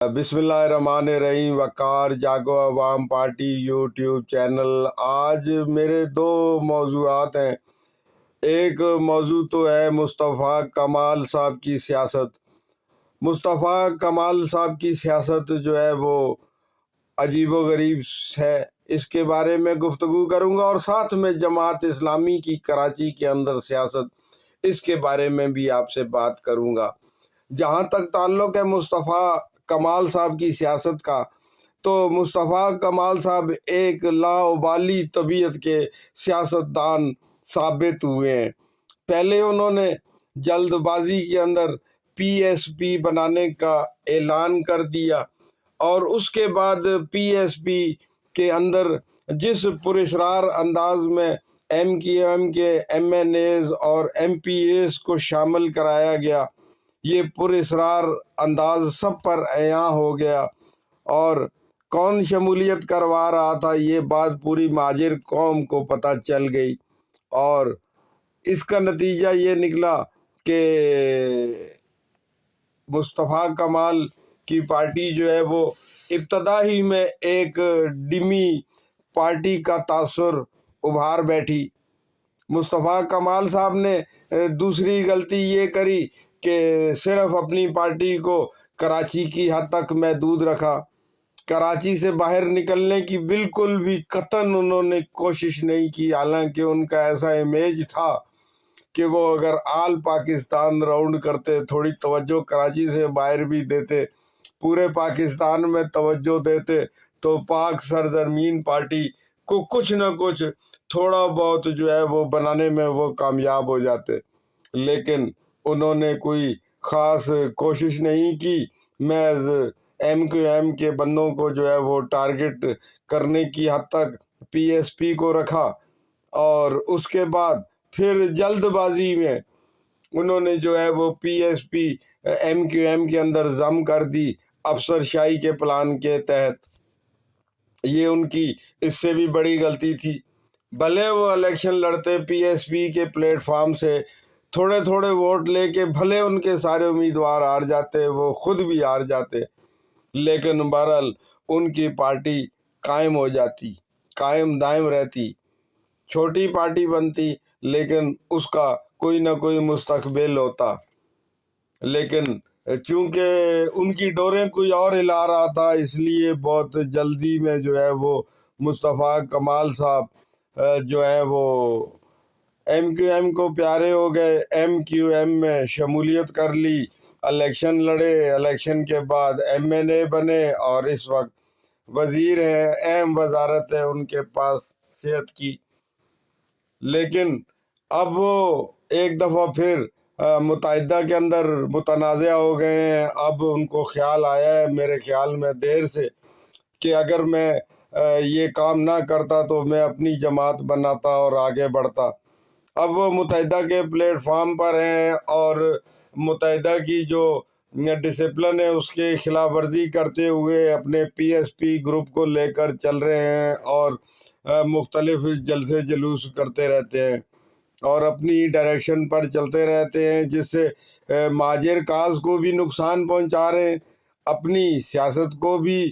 بسم اللہ الرحمن الرحیم۔ وقار جاگو عوام پارٹی یوٹیوب چینل۔ آج میرے دو موضوعات ہیں۔ ایک موضوع تو ہے مصطفیٰ کمال صاحب کی سیاست۔ مصطفیٰ کمال صاحب کی سیاست جو ہے وہ عجیب و غریب ہے، اس کے بارے میں گفتگو کروں گا، اور ساتھ میں جماعت اسلامی کی کراچی کے اندر سیاست، اس کے بارے میں بھی آپ سے بات کروں گا۔ جہاں تک تعلق ہے مصطفیٰ کمال صاحب کی سیاست کا، تو مصطفیٰ کمال صاحب ایک لاابالی طبیعت کے سیاستدان ثابت ہوئے ہیں۔ پہلے انہوں نے جلد بازی کے اندر پی ایس پی بنانے کا اعلان کر دیا، اور اس کے بعد پی ایس پی کے اندر جس پراسرار انداز میں ایم کیو ایم کے ایم این ایز اور ایم پی ایز کو شامل کرایا گیا، یہ پراسرار انداز سب پر عیاں ہو گیا، اور کون شمولیت کروا رہا تھا یہ بات پوری مہاجر قوم کو پتہ چل گئی، اور اس کا نتیجہ یہ نکلا کہ مصطفیٰ کمال کی پارٹی جو ہے وہ ابتدا ہی میں ایک ڈمی پارٹی کا تاثر ابھار بیٹھی۔ مصطفیٰ کمال صاحب نے دوسری غلطی یہ کری کہ صرف اپنی پارٹی کو کراچی کی حد تک محدود رکھا۔ کراچی سے باہر نکلنے کی بالکل بھی قطعاً انہوں نے کوشش نہیں کی، حالانکہ ان کا ایسا امیج تھا کہ وہ اگر آل پاکستان راؤنڈ کرتے، تھوڑی توجہ کراچی سے باہر بھی دیتے، پورے پاکستان میں توجہ دیتے، تو پاک سرزمین پارٹی کو کچھ نہ کچھ تھوڑا بہت جو ہے وہ بنانے میں وہ کامیاب ہو جاتے۔ لیکن انہوں نے کوئی خاص کوشش نہیں کی، محض ایم کیو ایم کے بندوں کو جو ہے وہ ٹارگٹ کرنے کی حد تک پی ایس پی کو رکھا، اور اس کے بعد پھر جلد بازی میں انہوں نے جو ہے وہ P S P M Q M کے اندر ضم کر دی افسر شاہی کے پلان کے تحت۔ یہ ان کی اس سے بھی بڑی غلطی تھی۔ بھلے وہ الیکشن لڑتے پی ایس پی کے پلیٹ فارم سے، تھوڑے تھوڑے ووٹ لے کے بھلے ان کے سارے امیدوار ہار جاتے، وہ خود بھی ہار جاتے، لیکن بہرحال ان کی پارٹی قائم ہو جاتی، قائم دائم رہتی، چھوٹی پارٹی بنتی، لیکن اس کا کوئی نہ کوئی مستقبل ہوتا۔ لیکن چونکہ ان کی ڈوریں کوئی اور ہلا رہا تھا، اس لیے بہت جلدی میں جو ہے وہ مصطفیٰ کمال صاحب جو ہے وہ ایم کیو ایم کو پیارے ہو گئے، ایم کیو ایم میں شمولیت کر لی، الیکشن لڑے، الیکشن کے بعد ایم این اے بنے، اور اس وقت وزیر ہیں، اہم وزارت ہے ان کے پاس صحت کی۔ لیکن اب وہ ایک دفعہ پھر متحدہ کے اندر متنازع ہو گئے ہیں۔ اب ان کو خیال آیا ہے، میرے خیال میں دیر سے، کہ اگر میں یہ کام نہ کرتا تو میں اپنی جماعت بناتا اور آگے بڑھتا۔ اب وہ متحدہ کے پلیٹ فارم پر ہیں، اور متحدہ کی جو ڈسپلن ہے اس کے خلاف ورزی کرتے ہوئے اپنے پی ایس پی گروپ کو لے کر چل رہے ہیں، اور مختلف جلسے جلوس کرتے رہتے ہیں، اور اپنی ڈائریکشن پر چلتے رہتے ہیں، جس سے مہاجر کاز کو بھی نقصان پہنچا رہے ہیں، اپنی سیاست کو بھی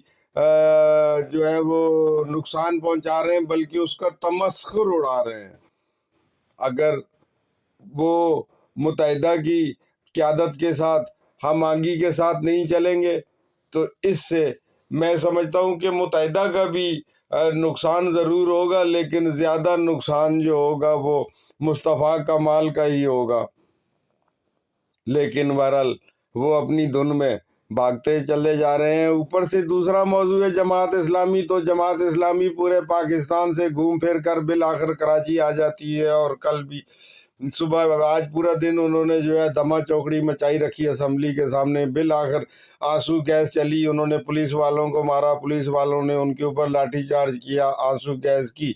جو ہے وہ نقصان پہنچا رہے ہیں، بلکہ اس کا تمسخر اڑا رہے ہیں۔ اگر وہ متحدہ کی قیادت کے ساتھ ہم آہنگی کے ساتھ نہیں چلیں گے، تو اس سے میں سمجھتا ہوں کہ متحدہ کا بھی نقصان ضرور ہوگا، لیکن زیادہ نقصان جو ہوگا وہ مصطفیٰ کمال کا ہی ہوگا۔ لیکن بہرحال وہ اپنی دھن میں بھاگتے چلے جا رہے ہیں۔ اوپر سے دوسرا موضوع ہے جماعت اسلامی، تو جماعت اسلامی پورے پاکستان سے گھوم پھر کر بالآخر کراچی آ جاتی ہے، اور کل بھی صبح آج پورا دن انہوں نے جو ہے دھما چوکڑی مچائی رکھی اسمبلی کے سامنے۔ بالآخر آنسو گیس چلی، انہوں نے پولیس والوں کو مارا، پولیس والوں نے ان کے اوپر لاٹھی چارج کیا آنسو گیس کی،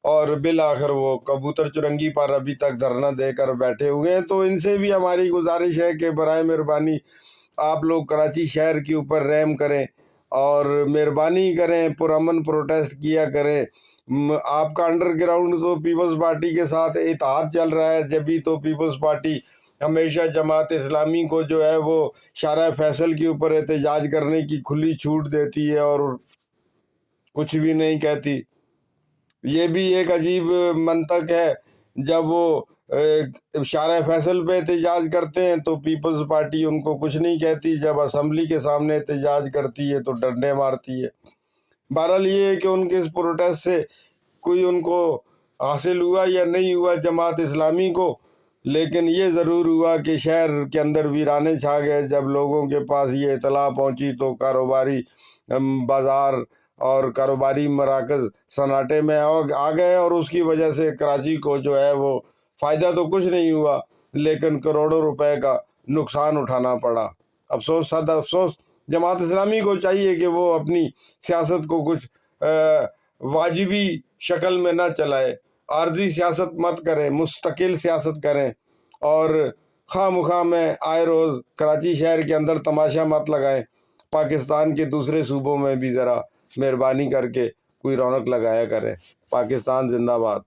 اور بالآخر وہ کبوتر چرنگی پر ابھی تک دھرنا دے کر بیٹھے ہوئے ہیں۔ تو ان سے بھی ہماری گزارش ہے کہ برائے مہربانی آپ لوگ کراچی شہر کے اوپر رحم کریں، اور مہربانی کریں، پرامن پروٹیسٹ کیا کریں۔ آپ کا انڈر گراؤنڈ تو پیپلز پارٹی کے ساتھ اتحاد چل رہا ہے، جبھی تو پیپلز پارٹی ہمیشہ جماعت اسلامی کو جو ہے وہ شارع فیصل کے اوپر احتجاج کرنے کی کھلی چھوٹ دیتی ہے اور کچھ بھی نہیں کہتی۔ یہ بھی ایک عجیب منطق ہے، جب وہ شارع فیصل پہ احتجاج کرتے ہیں تو پیپلز پارٹی ان کو کچھ نہیں کہتی، جب اسمبلی کے سامنے احتجاج کرتی ہے تو ڈنڈے مارتی ہے۔ بہرحال یہ ہے کہ ان کے اس پروٹیسٹ سے کوئی ان کو حاصل ہوا یا نہیں ہوا جماعت اسلامی کو، لیکن یہ ضرور ہوا کہ شہر کے اندر ویرانے چھا گئے۔ جب لوگوں کے پاس یہ اطلاع پہنچی تو کاروباری بازار اور کاروباری مراکز سناٹے میں آ گئے، اور اس کی وجہ سے کراچی کو جو ہے وہ فائدہ تو کچھ نہیں ہوا، لیکن کروڑوں روپے کا نقصان اٹھانا پڑا۔ افسوس، صد افسوس، جماعت اسلامی کو چاہیے کہ وہ اپنی سیاست کو کچھ واجبی شکل میں نہ چلائے، عارضی سیاست مت کریں، مستقل سیاست کریں، اور خواہ مخواہ میں آئے روز کراچی شہر کے اندر تماشا مت لگائیں۔ پاکستان کے دوسرے صوبوں میں بھی ذرا مہربانی کر کے کوئی رونق لگایا کریں۔ پاکستان زندہ باد۔